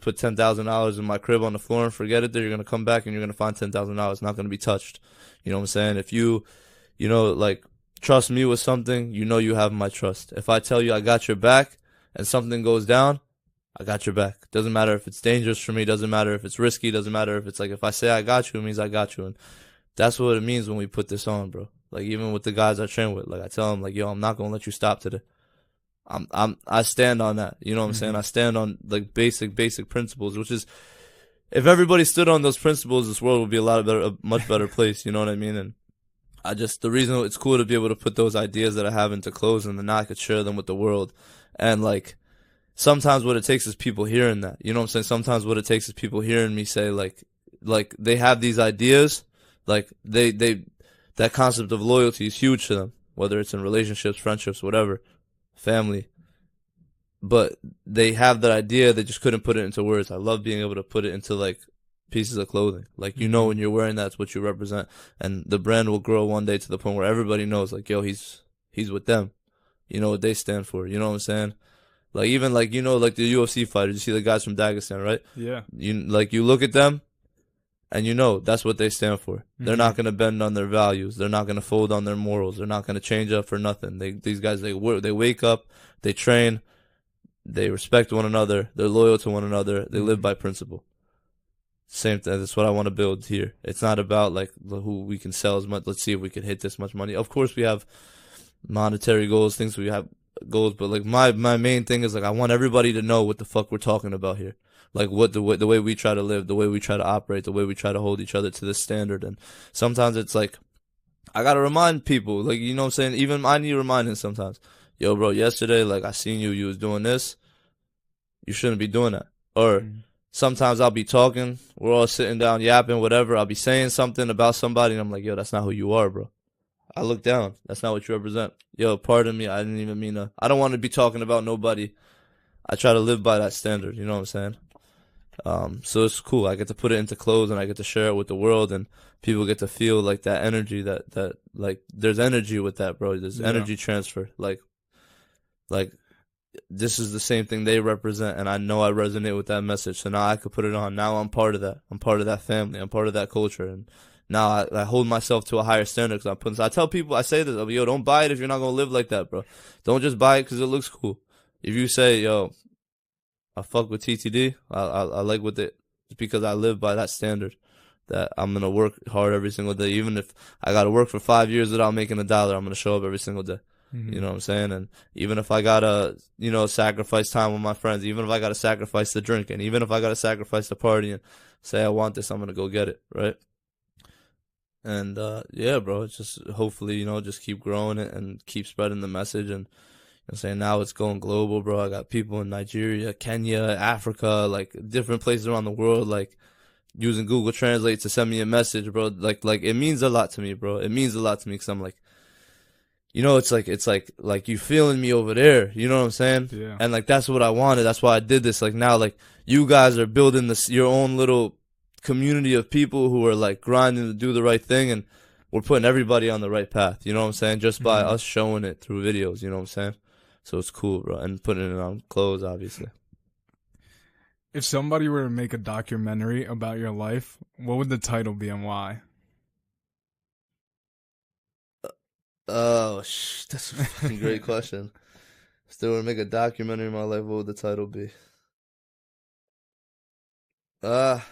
put $10,000 in my crib on the floor and forget it there, you're gonna come back and you're gonna find $10,000 not gonna be touched. You know what I'm saying? If you, like, trust me with something, you have my trust. If I tell you I got your back and something goes down, I got your back. Doesn't matter if it's dangerous for me, doesn't matter if it's risky, doesn't matter if it's like, if I say I got you, it means I got you. And that's what it means when we put this on, bro. Like, even with the guys I train with, like, I tell them, like, yo, I'm not gonna let you stop today. I stand on that. You know what I'm saying? I stand on, like, basic principles, which is, if everybody stood on those principles, this world would be a much better place. You know what I mean? And the reason it's cool to be able to put those ideas that I have into clothes, and then now I could share them with the world. And, like, sometimes what it takes is people hearing that. You know what I'm saying? Sometimes what it takes is people hearing me say, like they have these ideas, like, that concept of loyalty is huge to them, whether it's in relationships, friendships, whatever, family. But they have that idea, they just couldn't put it into words. I love being able to put it into, like, pieces of clothing. Like, when you're wearing that, it's what you represent. And the brand will grow one day to the point where everybody knows, like, yo, he's with them. You know what they stand for. You know what I'm saying? Like, even, like, like the UFC fighters, you see the guys from Dagestan, right? Yeah. You look at them, and that's what they stand for. They're not going to bend on their values. They're not going to fold on their morals. They're not going to change up for nothing. These guys, they wake up, they train, they respect one another, they're loyal to one another, they live by principle. Same thing. That's what I want to build here. It's not about, like, who we can sell as much. Let's see if we can hit this much money. Of course, we have monetary goals, things we have goals, but, like, my main thing is, like, I want everybody to know what the fuck we're talking about here. Like, what the way we try to live, the way we try to operate, the way we try to hold each other to this standard. And sometimes it's like, I gotta remind people, like, you know what I'm saying? Even I need reminding sometimes. Yo, bro, yesterday, like, I seen you was doing this. You shouldn't be doing that. Or sometimes I'll be talking, we're all sitting down yapping, whatever. I'll be saying something about somebody, and I'm like, yo, that's not who you are, bro. I look down. That's not what you represent. Yo, pardon me. I didn't even mean to. I don't want to be talking about nobody. I try to live by that standard. You know what I'm saying? So it's cool. I get to put it into clothes, and I get to share it with the world, and people get to feel, like, that energy, that like, there's energy with that, bro. There's energy transfer. Like, this is the same thing they represent, and I know I resonate with that message. So now I could put it on. Now I'm part of that. I'm part of that family. I'm part of that culture, and now I hold myself to a higher standard. I tell people, I say this, yo, don't buy it if you're not gonna live like that, bro. Don't just buy it because it looks cool. If you say, yo, I fuck with TTD, I like with it, it's because I live by that standard. That I'm gonna work hard every single day, even if I gotta work for 5 years without making $1, I'm gonna show up every single day. You know what I'm saying? And even if I gotta, sacrifice time with my friends, even if I gotta sacrifice the drinking, even if I gotta sacrifice the partying, say I want this, I'm gonna go get it, right? And yeah, bro, it's just hopefully, just keep growing it and keep spreading the message. And I'm saying now it's going global, bro. I got people in Nigeria, Kenya, Africa, like, different places around the world, like, using Google Translate to send me a message, bro. Like it means a lot to me, bro. It means a lot to me because I'm like, it's like you feeling me over there. You know what I'm saying? Yeah. And, like, that's what I wanted. That's why I did this. Like, now, like, you guys are building your own little community of people who are, like, grinding to do the right thing, and we're putting everybody on the right path. You know what I'm saying? Just by us showing it through videos. You know what I'm saying? So it's cool, bro. And putting it on clothes, obviously. If somebody were to make a documentary about your life, what would the title be and why? Oh, that's a fucking great question. If they were to make a documentary of my life, what would the title be? The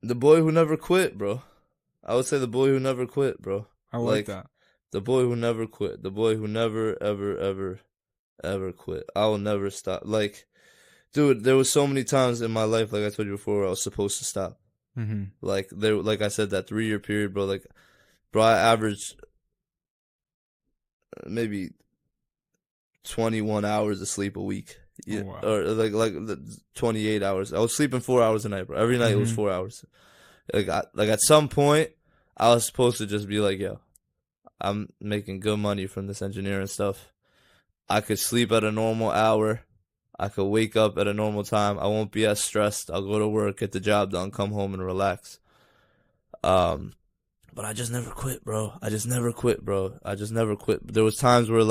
Boy Who Never Quit, bro. I would say The Boy Who Never Quit, bro. I like that. The boy who never quit. The boy who never, ever, ever, ever quit. I will never stop. Like, dude, there was so many times in my life, like I told you before, where I was supposed to stop. Like I said, that 3-year period, bro. Like, bro, I averaged maybe 21 hours of sleep a week. Yeah, wow. Or like 28 hours. I was sleeping 4 hours a night, bro. Every night it was 4 hours. Like at some point, I was supposed to just be like, yo, I'm making good money from this engineering stuff. I could sleep at a normal hour. I could wake up at a normal time. I won't be as stressed. I'll go to work, get the job done, come home and relax. But I just never quit, bro. I just never quit. There was times where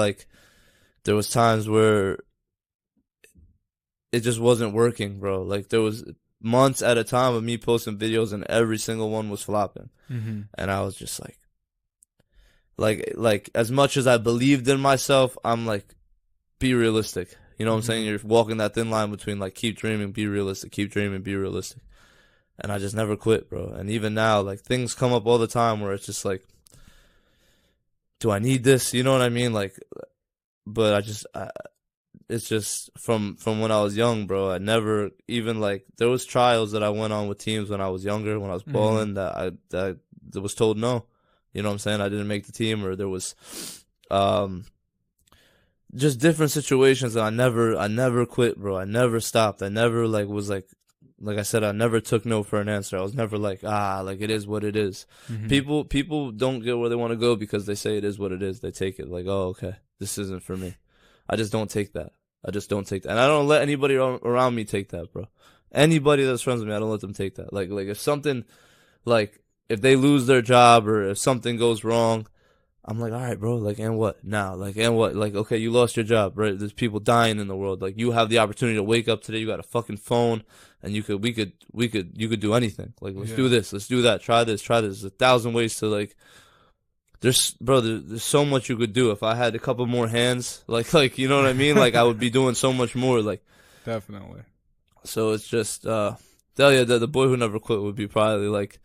it just wasn't working, bro. Like there was months at a time of me posting videos and every single one was flopping. Mm-hmm. And I was just like as much as I believed in myself, I'm like, be realistic. You know what I'm saying? Mm-hmm. You're walking that thin line between like keep dreaming, be realistic, keep dreaming, be realistic. And I just never quit, bro. And even now, like things come up all the time where it's just like, do I need this? You know what I mean? Like, but it's just from when I was young, bro. I never even like there was trials that I went on with teams when I was younger, when I was Mm-hmm. balling that was told no. You know what I'm saying? I didn't make the team, or there was um just different situations that I never quit, bro. I never stopped. I never like was like I said, I never took no for an answer. I was never like, like it is what it is. Mm-hmm. People don't get where they want to go because they say it is what it is. They take it like, oh, okay, this isn't for me. I just don't take that. I just don't take that. And I don't let anybody around me take that, bro. Anybody that's friends with me, I don't let them take that. Like if something, like if they lose their job or if something goes wrong, I'm like, all right, bro, like, and what now? Like, and what? Like, okay, you lost your job, right? There's people dying in the world. Like, you have the opportunity to wake up today. You got a fucking phone, and you could do anything. Like, let's do Yeah. this, let's do that, try this, try this. There's 1,000 ways to like. There's so much you could do. If I had a couple more hands, like, you know what I mean? Like, I would be doing so much more. Like, Definitely. so it's just, yeah, the boy who never quit would be probably like.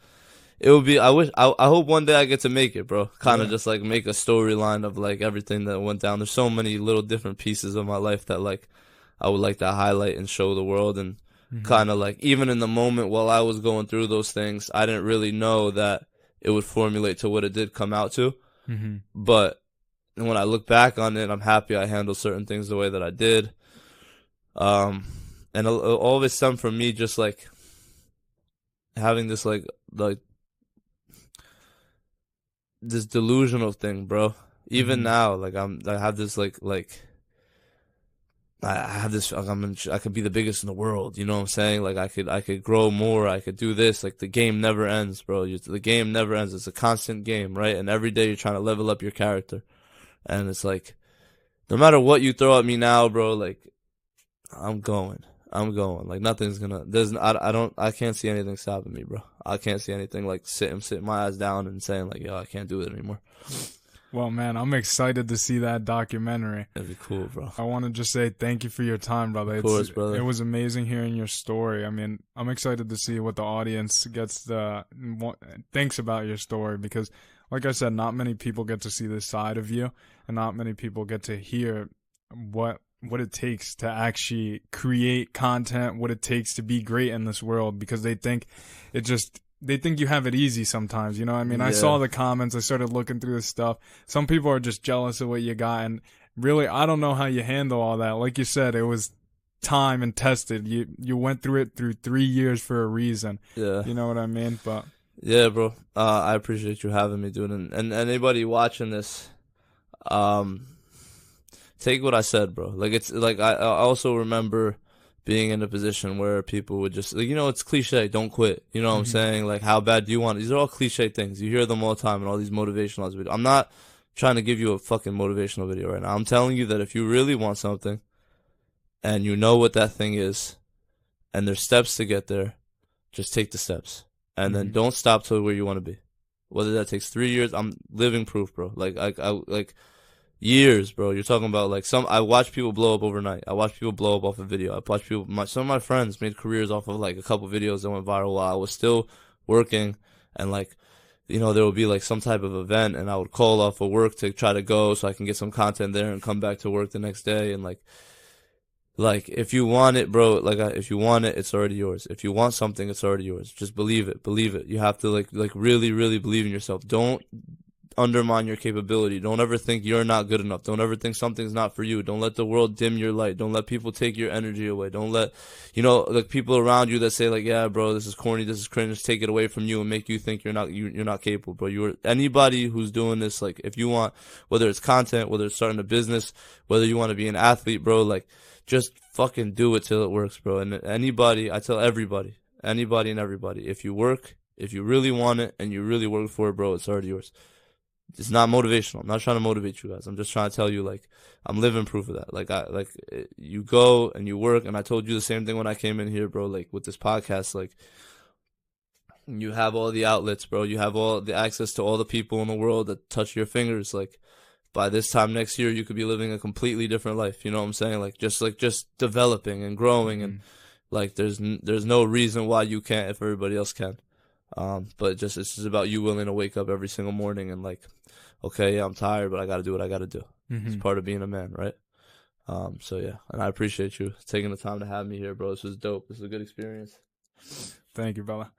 It would be. I hope one day I get to make it, bro. Kind of Yeah. just like make a storyline of like everything that went down. There's so many little different pieces of my life that like I would like to highlight and show the world. And Mm-hmm. kind of like even in the moment while I was going through those things, I didn't really know that it would formulate to what it did come out to. Mm-hmm. But when I look back on it, I'm happy I handled certain things the way that I did. Um, and all of it stemmed from me just like having this like this delusional thing, bro. Even Mm-hmm. now, like I have this I have this. Like, I could be the biggest in the world. You know what I'm saying? Like I could grow more. I could do this. Like the game never ends, bro. The game never ends. It's a constant game, right? And every day you're trying to level up your character. And it's like, no matter what you throw at me now, bro, like I'm going. I'm going. Like nothing's gonna. I can't see anything stopping me, bro. I can't see anything like sitting my ass down and saying like, yo, I can't do it anymore. Well, man, I'm excited to see that documentary. It'd be cool, bro. I want to just say thank you for your time, brother. Of course, It brother. was amazing hearing your story. I mean, I'm excited to see what the audience thinks about your story because, like I said, not many people get to see this side of you, and not many people get to hear what it takes to actually create content, what it takes to be great in this world because they think you have it easy sometimes, you know what I mean? I Yeah. saw the comments, I started looking through the stuff. Some people are just jealous of what you got, and really, I don't know how you handle all that. Like you said, it was time and tested. You went through it through 3 years for a reason. Yeah. You know what I mean? But Yeah, bro. I appreciate you having me, dude. And anybody watching this, um, take what I said, bro. Like it's like I also remember being in a position where people would just like, it's cliche, don't quit. You know what I'm mhm, saying? Like how bad do you want it? These are all cliche things. You hear them all the time in all these motivational videos. I'm not trying to give you a fucking motivational video right now. I'm telling you that if you really want something and you know what that thing is and there's steps to get there, just take the steps. And then mhm, don't stop till where you want to be. Whether that takes 3 years, I'm living proof, bro. Like years, bro. You're talking about like I watch people blow up overnight. I watch people blow up off a video. I watch people, some of my friends made careers off of like a couple videos that went viral while I was still working. And like, there would be like some type of event and I would call off of work to try to go so I can get some content there and come back to work the next day. And like if you want it, bro, if you want it, it's already yours. If you want something, it's already yours. Just believe it. Believe it. You have to like really, really believe in yourself. Don't undermine your capability. Don't ever think you're not good enough. Don't ever think something's not for you. Don't let the world dim your light. Don't let people take your energy away. Don't let, like people around you that say like, yeah, bro, this is corny, this is cringe, take it away from you and make you think you're not capable, bro. Anybody who's doing this, like if you want, whether it's content, whether it's starting a business, whether you want to be an athlete, bro, like just fucking do it till it works, bro. And I tell anybody and everybody, if you work, if you really want it and you really work for it, bro, it's already yours. It's not motivational. I'm not trying to motivate you guys. I'm just trying to tell you, like, I'm living proof of that. You go and you work, and I told you the same thing when I came in here, bro. Like with this podcast, like, you have all the outlets, bro. You have all the access to all the people in the world that touch your fingers. Like, by this time next year, you could be living a completely different life. You know what I'm saying? Just developing and growing, and like, there's no reason why you can't if everybody else can. But it's just about you willing to wake up every single morning and, like, okay, yeah, I'm tired, but I got to do what I got to do. It's part of being a man, right? So yeah, and I appreciate you taking the time to have me here, bro. This was dope. This was a good experience. Thank you, brother.